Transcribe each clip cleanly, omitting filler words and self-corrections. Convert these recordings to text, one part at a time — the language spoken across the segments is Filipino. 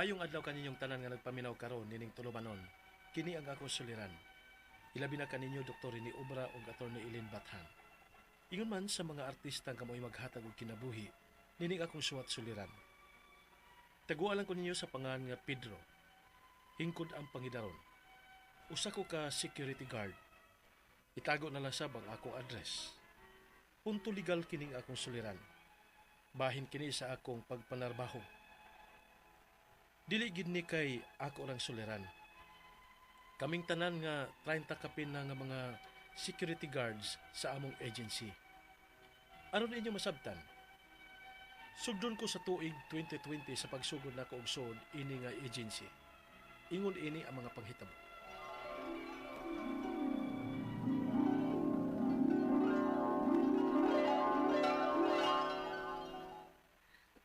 Maayong adlaw kaninyong tanan nga nagpaminaw karon nining tulumanon. Kini ang akong suliran. Ilabi na kaninyo Dr. Rini Obra ug Atty. Eileen Bathan. Ingon man sa mga artista nga kamoy maghatag og kinabuhi, nining akong suwat suliran. Tagualan ko ninyo sa pangalan nga Pedro. Hingkod ang pangidaron. Usa ko ka security guard. Itago na lang sab ang akong address. Punto legal kining akong suliran. Bahin kini sa akong pagpanarbaho. Dili gid ni kay ako lang suliran. Kaming tanan nga 30 kapin na nga mga security guards sa among agency. Aron inyo masabtan, sugdon ko sa tuig 2020 sa pagsugod nako og sud ini nga agency. Ingon ini ang mga panghitabo.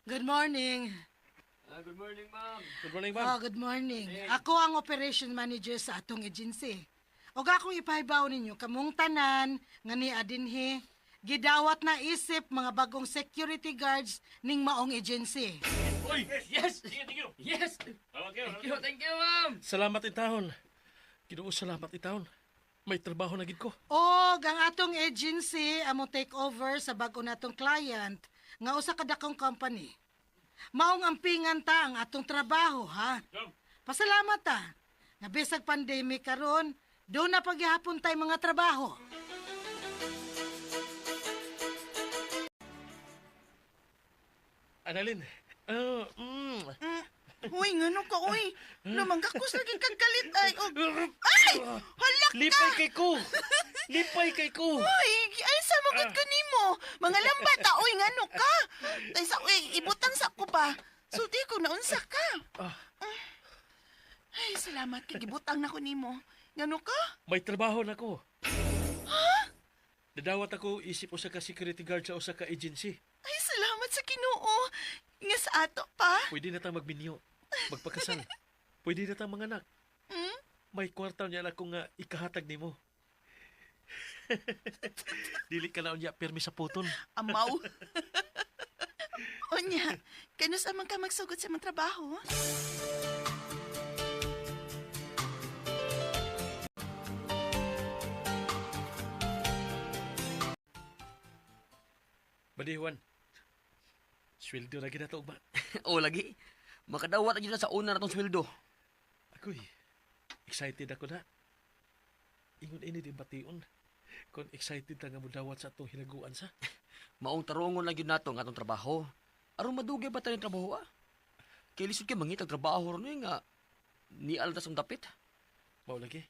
Good morning. Good morning, ma'am. Good morning, ma'am. Oh, good morning. Ako ang operation manager sa atong agency. Og akong ipahibaw ninyo kamong tanan nga ni adinhi gidawat na isip mga bagong security guards ning maong agency. Uy! Yes! Thank you! Yes! Thank you, ma'am! Salamat itahon. Ginoo salamat itahon. May trabaho na gid ko. Og ang atong agency amo take over sa bag-o natong client nga usa ka dakong company. Maong ampingan ta ang atong trabaho, ha? Pasalamat ta. Nga bisag pandemic karon, do na paghihapon tay mga trabaho. Annalyn, Uy, ngano ka, uy? Namanggakos lagi kang galit, ay. Ay! Halak ka! lipay kay ko! Lipay kay ko! Uy, ay, sa magod ka nimo. Mga lambat, uy, ngano ka? Ay, sa, uy, ibutang sa ko ba? So, di ko naunsa ka. Ah. Ay, salamat, kagibutang na ko nimo. Ngano ka? May trabaho na ko. Dadawat ako isip usa ka security guard sa usa ka agency. Ay, salamat sa Ginoo. Nga sa ato pa. Pwede na tang magminyo, magpakasal. Pwede na tang manganak. Hmm? May kwarta niya na akong ikahatag nimo. Dili ka na unya permi sa puton. Amaw. Onya, kanus amang ka magsugod sa mga trabaho? Badiwan. Sweldo na ginato ba? O, lagi. Makadawat na sa una na itong sweldo. Ako'y excited ako na. Ingon ini din bation. Kung excited na nga mo dawat sa atong hinaguan sa. Maong tarungon lang yun nato ang atong trabaho. Aron madugay ba tayo ng trabaho, ah? Kaya lisod kayo mangitag trabaho ron nga. Ni altas ang dapit. Mao lagi.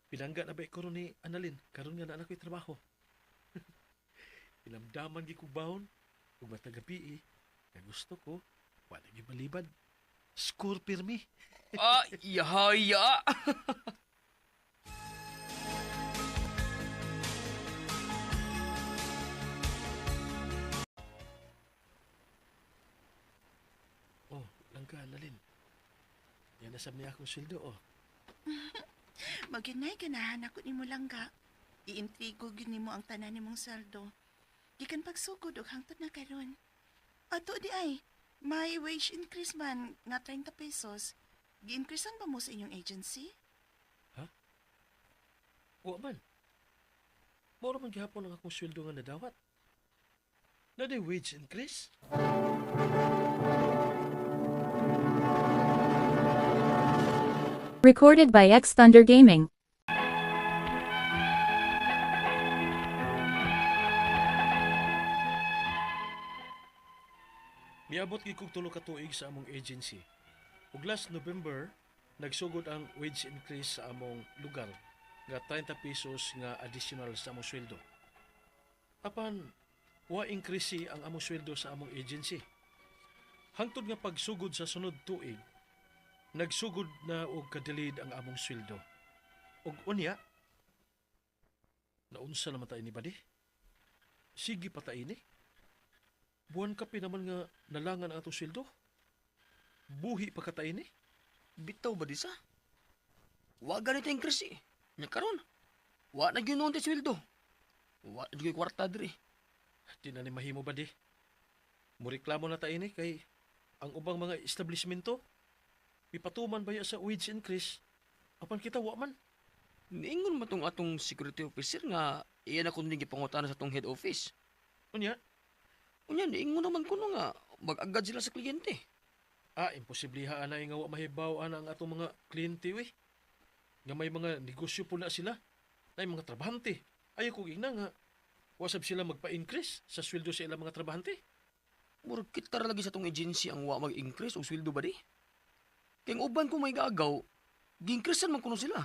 Pinangga na ba ko ron ni Annalyn? Karon nga na anak ko'y trabaho. Ilamdaman gi ko baon. Kung matagabi na gusto ko, wala gi balibad. Score pirmi. Ah, yahaya! Oh, langka, Annalyn. Yan nasab niya akong sweldo, oh. Maginay ganahan ako nimo lang ga. Iintrigo gyud nimo ang tanan nimong saldo. Gikan pagsugod og hangtod na karon. Ato di ay, may wage increase man nga 30 pesos. Gi-increasean ba mo sa inyong agency? Wa man. Moro man gihapon ang akong sweldo nga nadawat. Na day wage increase? Recorded by X Thunder Gaming. Miabot gid kog tulo ka tuig sa among agency. Ug last November, nagsugod ang wage increase sa among lugar nga 30 pesos nga additional sa among sweldo. Apan wa increase ang among sweldo sa among agency. Hangtod nga pagsugod sa sunod tuig, nagsugod na og kadelayed ang among sweldo. Ug unya, naunsa naman ta ini ba di? Sige pa ta ini. Buwan ka naman nga nalangan ang atong sweldo. Buhi pa ka ta ini. Bitaw ba di sa? Wa ganito increase eh. Nya karon. Wa na gyud noon ti sweldo. Wa na gyud kwarta diri. Di na ni mahimo ba di? Mureklamo na ta ini kay ang ubang mga establishmento Ipatuman ba ya sa wage increase? Apan kita wa man. Niingon man tong atong security officer nga iyan ako ning gipangutana sa atong head office. Unya, Unya, niingon naman kuno nga mag-agad sila sa kliyente. imposible ha na nga wa mahibaw ana ang atong mga kliyente we. Nga may mga negosyo po na sila. Na mga trabahante. Ayaw ko ina nga wasab sila magpa-increase sa sweldo sa ilang mga trabahante. Murag kita ra lagi sa atong agency ang wa mag-increase og sweldo ba di? Kaya ang uban ko may gaagaw, gi-increasean man kuno sila.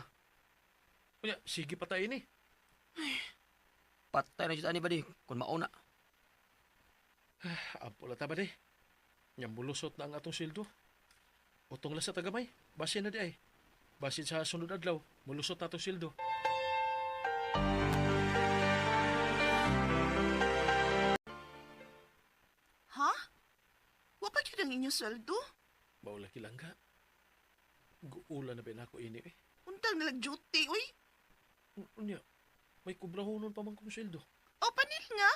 Unya, sige pa tayo ni. Patay na siya ani ba di kung mauna. Ampula ta ba di? Nyang bulusot na ang atong sweldo. Utong la sa tagamay. Basin na di ay. Basin sa sunod adlaw. Mulusot na atong sweldo. Ha? Wa pa gyud ang inyong sweldo? Maula kilangga. Guula na ba na ako ini eh. Untang nalag-duty, uy. Unya, may kubrahonon pa man kong sweldo. O panil nga.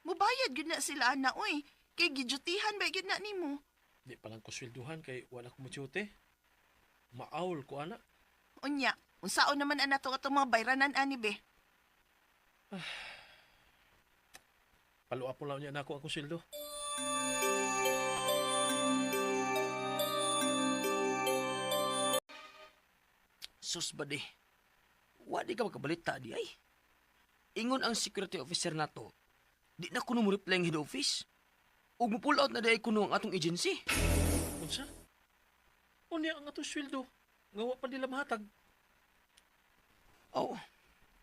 Mubayad gyud na sila ana, uy. Kay gidutihan ba gyud na nimo? Di pa lang ko swelduhan kay wala ko matsyote. Maaul ko ana. Unya, unsaon naman ana to atong mga bayranan ani be? Paluapon lang niya na ako akong sweldo. Sus ba di? Wa di ka makabalita di ay. Ingon ang security officer nato, di na kuno mo reply ang head office. Ug mo pull out na di ay kuno ang atong agency. Unsa? Unya ang atong sweldo. Nga wa pa nila mahatag. Oh,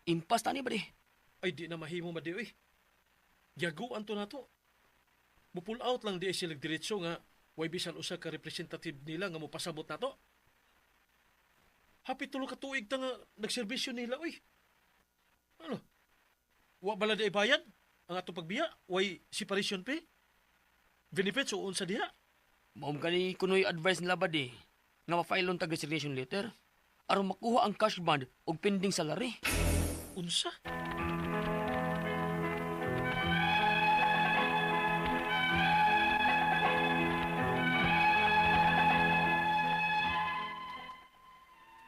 impas tani ba di? Ay di na mahimo madi oy. Yaguan to nato. Mupull out lang di ay sila diretso nga way bisan usa ka representative nila nga mopasabot nato. Happy tulo ka tuig ta nga nagserbisyo nila oy. Ano? Wa bala di ay bayad ang ato pagbiya? Way separation pay? Benefits o unsa diha? Maum kani kunoy advice nila ba di? Nga ma-file on tag resignation letter aron makuha ang cash bond og pending salary. Unsa?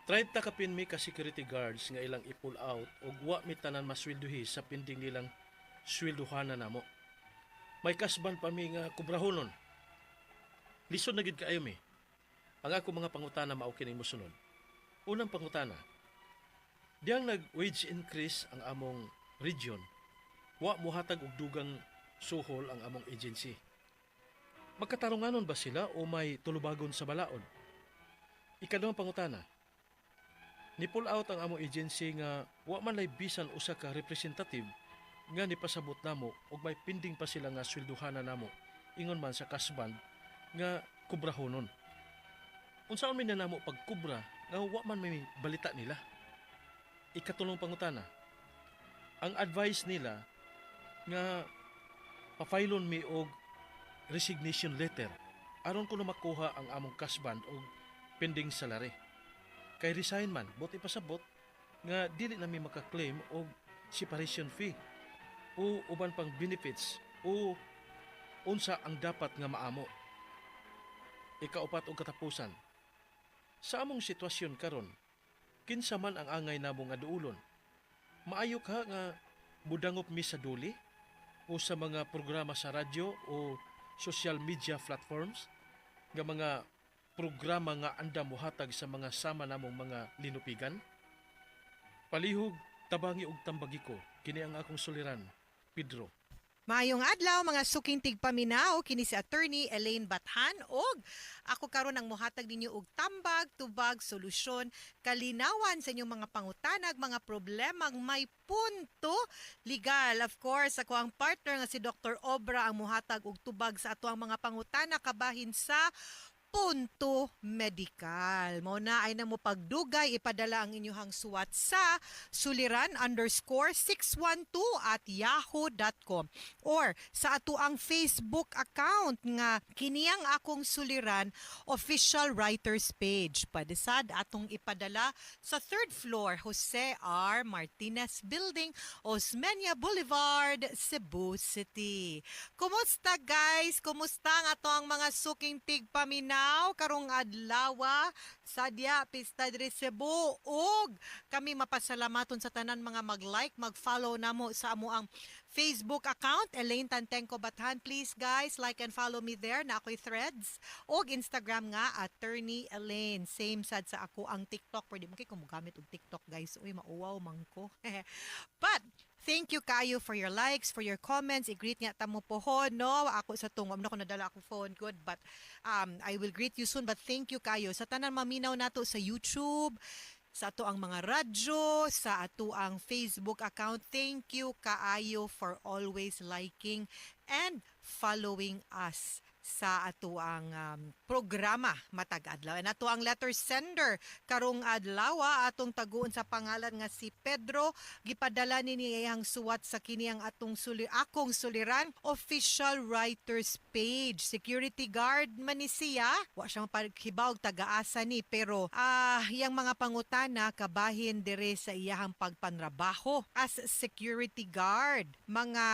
Try ta kapin mi ka security guards nga ilang i-pull out ug wa mi tanan masweldohi sa pending nilang sweldohana namo. May kasban pa mi nga kubrahonon. Lisod na gid kaayo mi. Ang ako mga pangutana mao kining mosunod. Unang pangutana. Diyang nag-wage increase ang among region, wa mohatag og dugang suhol ang among agency. Magkatarunganon ba sila o may tulubagon sa balaod? Ikaduhang pangutana. Ni-pull out ang among agency nga wa man lay bisan usa ka representative nga nipasabot namo og may pending pa sila nga sweldohana namo ingon man sa kasband nga kubrahonon. Unsaon man na namo pagkubra nga wa man may balita nila? Ikatulong pangutana. Ang advice nila nga pafailon mi og resignation letter aron ko na makuha ang among kasband og pending salary. Kay resign man, buti pasabot nga dili na mi makaklaim og separation fee o uban pang benefits o unsa ang dapat nga maamo. Ikaupat og katapusan. Sa among sitwasyon karon, kinsa man ang angay namo nga duulon. Maayo ka nga budangop mi sa duli o sa mga programa sa radyo o social media platforms nga mga programa nga andam mohatag sa mga sama namong mga linupigan. Palihog, tabangi og tambagi ko, kini ang akong suliran, Pedro. Maayong adlaw mga suking tigpaminaw kini si attorney Elaine Bathan og ako karon ang mohatag ninyo og tambag, tubag, solusyon, kalinawan sa inyong mga pangutanag, mga problemang may punto legal. Of course, ako ang partner nga si Dr. Obra ang mohatag og tubag sa ato ang mga pangutana kabahin sa Punto Medical. Mao na ay namo pagdugay, ipadala ang inyong suwat sa suliran_612@yahoo.com or sa ato ang Facebook account nga kiniyang akong suliran official writers page. Padisad atong ipadala sa 3rd floor Jose R. Martinez Building, Osmeña Boulevard, Cebu City. Kumusta guys? Kumusta nga to ang mga suking tigpaminaw? paminaw karong adlaw sadya pista diri Cebu ug kami mapasalamaton sa tanan mga mag-like, mag-follow namo sa amo ang Facebook account Elaine Tantengco Bathan. Please guys, like and follow me there na ako'y threads ug Instagram nga Attorney Elaine. Same sad sa ako ang TikTok. Pwede mo kay kumugamit og TikTok guys. Uy, mauwaw man ko. But thank you kayo for your likes, for your comments. I-greet nga tamo pohon, no? Ako sa tungom na ko nadala ako phone good, but I will greet you soon. But thank you kayo sa tanan maminaw nato sa YouTube, sa ato ang mga radyo, sa ato ang Facebook account. Thank you kaayo for always liking and following us sa ato ang programa matag adlaw. And ato ang letter sender karong adlaw atong taguon sa pangalan nga si Pedro. Gipadala ni iyang suwat sa kini ang atong akong suliran official writers page. Security guard man ni siya. Wa siya mapaghibaw taga-asa ni pero yang mga pangutana kabahin dire sa iyahang pagpanrabaho as security guard. Mga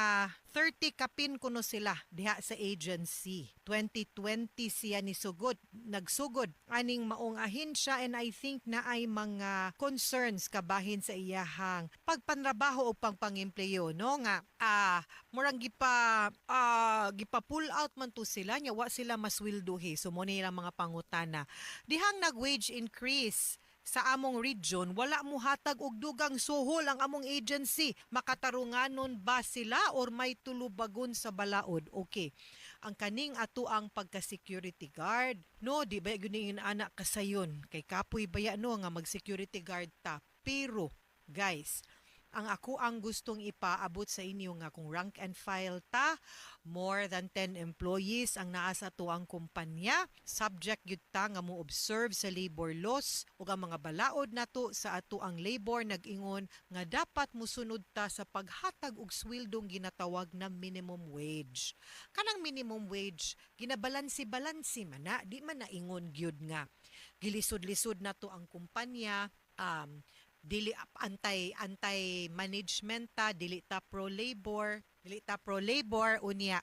30 kapin kuno sila diha sa agency. 2020 siya ni sugod, nagsugod aning maong ahensya, and I think na ay mga concerns kabahin sa iyahang pagpanrabaho o pagpangempleyo, no nga murang gipa pull out man to sila nya wa sila masweldohi. So mo nilang mga pangutana dihang nag-wage increase sa among region, wala mo hatag og dugang suhol ang among agency. Makatarunganon ba sila or may tulubagon sa balaod? Okay. Ang kaning ato ang pagka-security guard, no, di ba guniin anak kasayon kay kapoy baya no nga mag-security guard ta. Pero guys, ang ako ang gustong ipaabot sa inyo nga kung rank and file ta, more than 10 employees ang naa sa ato ang kumpanya, subject gyud ta nga mo observe sa labor laws ug ang mga balaod nato sa ato ang labor nag-ingon nga dapat musunod ta sa paghatag og sweldong ginatawag na minimum wage. Kanang minimum wage ginabalansi-balansi man na, di man naingon gyud nga gilisod-lisod nato ang kumpanya, dili anti management ta, dili ta pro labor unya.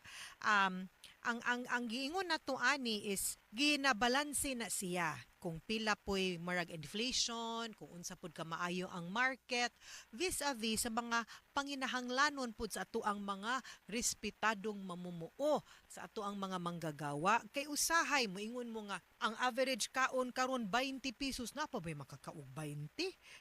Ang giingon nato ani is ginabalanse na siya kung pila po'y marag inflation, kung unsa pud ka maayo ang market, vis-a-vis sa mga panginahanglanon pud sa ato ang mga respetadong mamumuo, sa ato ang mga manggagawa. Kay usahay mo ingon mo nga ang average kaon karon 20 pesos na pa ba'y makakaog 20?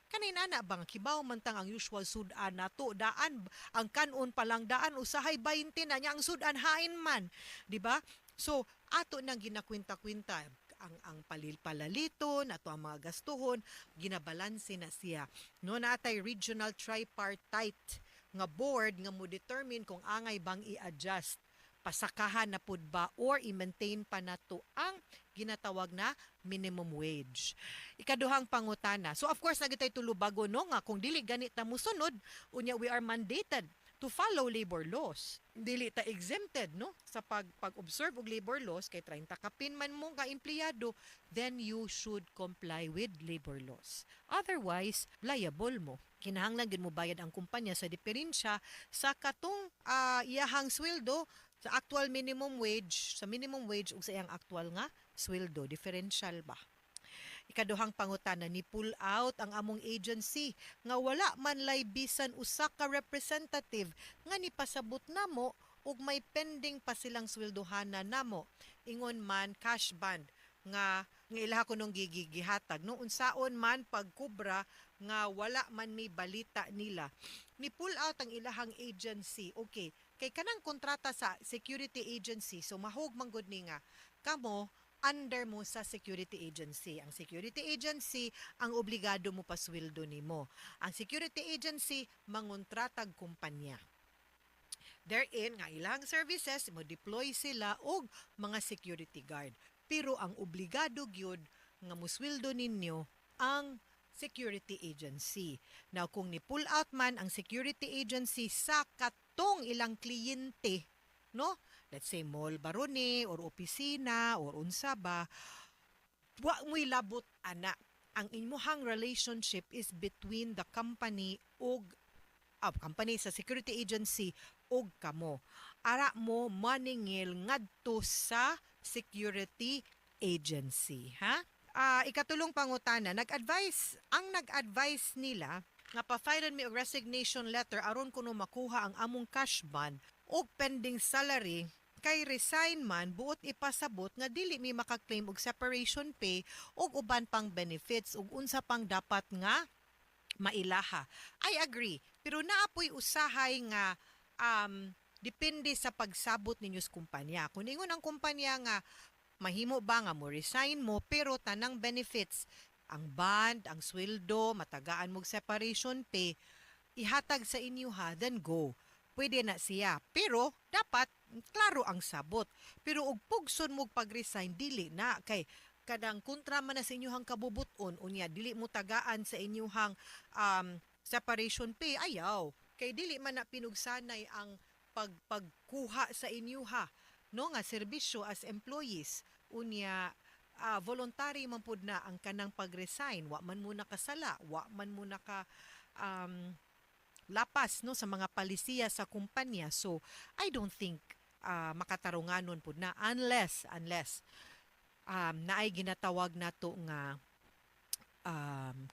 Kanina na bang kibaw man tang ang usual sudan nato, daan ang kanon pa lang daan usahay 20 na nya ang sudan hain man, di ba? So ato nang ginakwinta-kwinta ang palalito nato ang mga gastuhon, ginabalanse na siya. No natay regional tripartite nga board nga mo determine kung angay bang i-adjust, pasakahan na pud ba or i-maintain pa nato ang ginatawag na minimum wage. Ikaduhang pangutana. So of course nagitay tulubago no nga kung dili ganit na musunod, unya we are mandated to follow labor laws. Dili ta exempted no sa pag-observe og labor laws kay 30 kapin man mo ka empleyado, then you should comply with labor laws. Otherwise, liable mo. Kinahanglan gid mo bayad ang kumpanya sa diferensya sa katong iyahang sweldo sa actual minimum wage, sa minimum wage ug sa iyang actual nga sweldo, differential ba? Ikaduhang pangutana, ni pull out ang among agency nga wala man lay bisan usa ka representative nga nipasabot namo ug may pending pa silang sweldohanan namo. Ingon man cash band nga ilaha ko nung gigihatag no unsaon man pagkubra nga wala man may balita nila. Ni pull out ang ilahang agency. Okay, kay kanang kontrata sa security agency, so mahog man gud ni nga kamo under mo sa security agency. Ang security agency ang obligado mo pasweldo nimo. Ang security agency mangontratag kumpanya. Therein nga ilang services mo deploy sila og mga security guard. Pero ang obligado gyud nga musweldo ninyo ang security agency. Now kung ni pull out man ang security agency sa katong ilang kliyente, no? Let's say mall baroni or opisina or unsa ba, wa mo'y labot ana. Ang imuhang relationship is between the company og company sa security agency og kamo. Ara mo maningil ngadto sa security agency, ha? Ikatulong pangutana, nag-advise nila nga pa-filean mi og resignation letter aron kuno makuha ang among cash bond o pending salary kay resign man buot ipasabot nga dili mi makaklaim og separation pay ug uban pang benefits ug unsa pang dapat nga mailaha. I agree, pero naapoy usahay nga depende sa pagsabot ninyo sa kumpanya. Kung ingon ang kumpanya nga mahimo ba nga mo resign mo pero tanang benefits, ang bond, ang sweldo, matagaan mong separation pay, ihatag sa inyo ha, then go. Pwede na siya. Pero dapat klaro ang sabot. Pero ug pugson mo pag-resign dili na kay kadang kontra man na sa inyong kabubuton unya dili mo tagaan sa inyong separation pay ayaw. Kay dili man na pinugsanay ang pagkuha sa inyo ha no nga serbisyo as employees unya voluntary man pud na ang kanang pag-resign wa man mo nakasala wa man mo naka lapas no sa mga palisiya sa kumpanya. So I don't think makatarunganon pud na unless naay ginatawag nato nga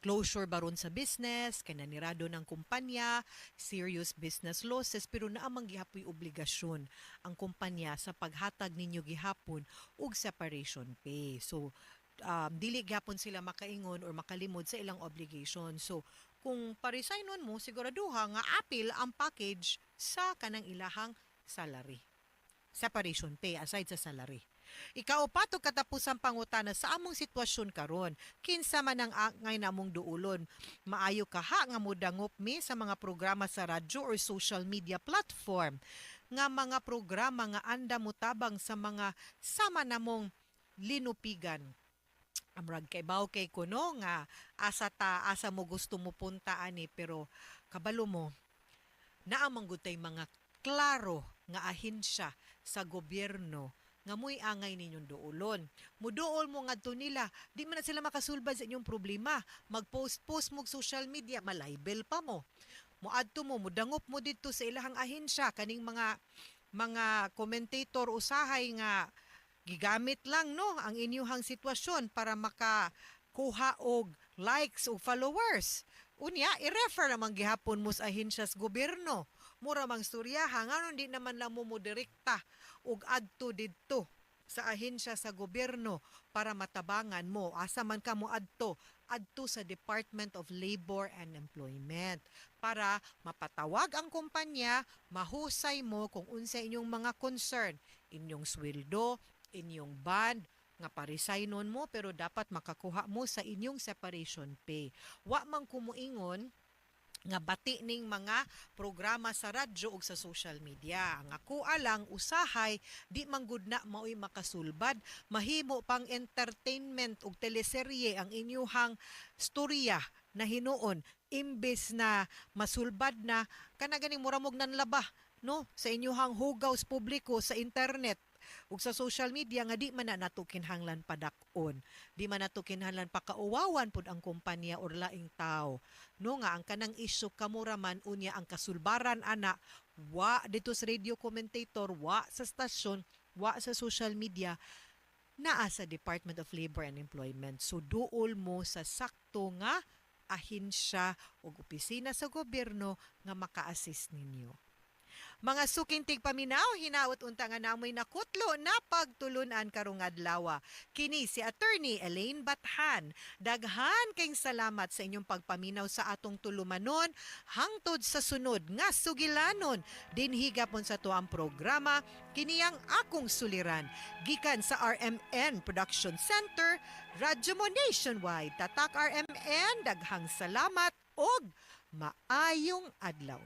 closure baron sa business, kay nanirado ng kumpanya, serious business losses, pero naamang gihapoy obligasyon ang kumpanya sa paghatag ninyo gihapon og separation pay. So, dili gihapon sila makaingon or makalimod sa ilang obligation. So, kung paresignon mo, siguraduha nga apil ang package sa kanang ilahang salary. Separation pay aside sa salary. Ikaupat og katapusang pangutana sa among sitwasyon karon, kinsa man ang angay namong duulon, maayo kaha nga modangop mi sa mga programa sa radyo or social media platform nga mga programa nga anda mutabang sa mga sama namong linupigan. Amrag kay baw kay kuno nga asa mo gusto mo punta ani pero kabalo mo naamang gutay mga klaro nga ahensya sa gobyerno nga mo'y angay ninyong duolon. Muduol mo ngadto nila, di man na sila makasulbad sa inyong problema. Mag-post mo social media, malibel pa mo. Muadto mo, mudangop mo dito sa ilahang ahensya, kaning mga commentator usahay nga gigamit lang no ang inyuhang sitwasyon para makakuha og likes o followers. Unya, i-refer naman gihapon mo sa ahensya sa gobyerno. Mura mang storyaha, ngayon di naman lang mo direkta ug adto didto sa ahensya sa gobyerno para matabangan mo. Asa man ka mo adto sa Department of Labor and Employment para mapatawag ang kumpanya, mahusay mo kung unsa inyong mga concern, inyong sweldo, inyong bond, nga paresignon mo pero dapat makakuha mo sa inyong separation pay. Wa man kumuingon nga bati ning mga programa sa radyo ug sa social media. Ang ako alang usahay di manggud na mao'y makasulbad, mahimo pang entertainment ug teleserye ang inyuhang storya na hinuon imbes na masulbad na kana ganing muramog nanlaba no sa inyuhang hugaw sa publiko sa internet ug sa social media nga di man na nato kinahanglan padak-on, di man nato kinahanglan pakauwawan pud ang kumpanya or laing tao no nga ang kanang issue kamura man unya ang kasulbaran ana wa dito sa radio commentator, wa sa stasyon, wa sa social media, naa sa Department of Labor and Employment. So duol mo sa sakto nga ahensya o opisina sa gobyerno nga maka-assist ninyo. Mga suking tigpaminaw, hinaut unta nga namoy nakutlo na pagtulunan karong adlaw. Kini si Attorney Elaine Bathan. Daghan kayong salamat sa inyong pagpaminaw sa atong tulumanon hangtod sa sunod nga sugilanon. Dinhi gapon sa tuang programa kini ang akong suliran gikan sa RMN Production Center, Radyo Mo Nationwide. Tatak RMN, daghang salamat og maayong adlaw.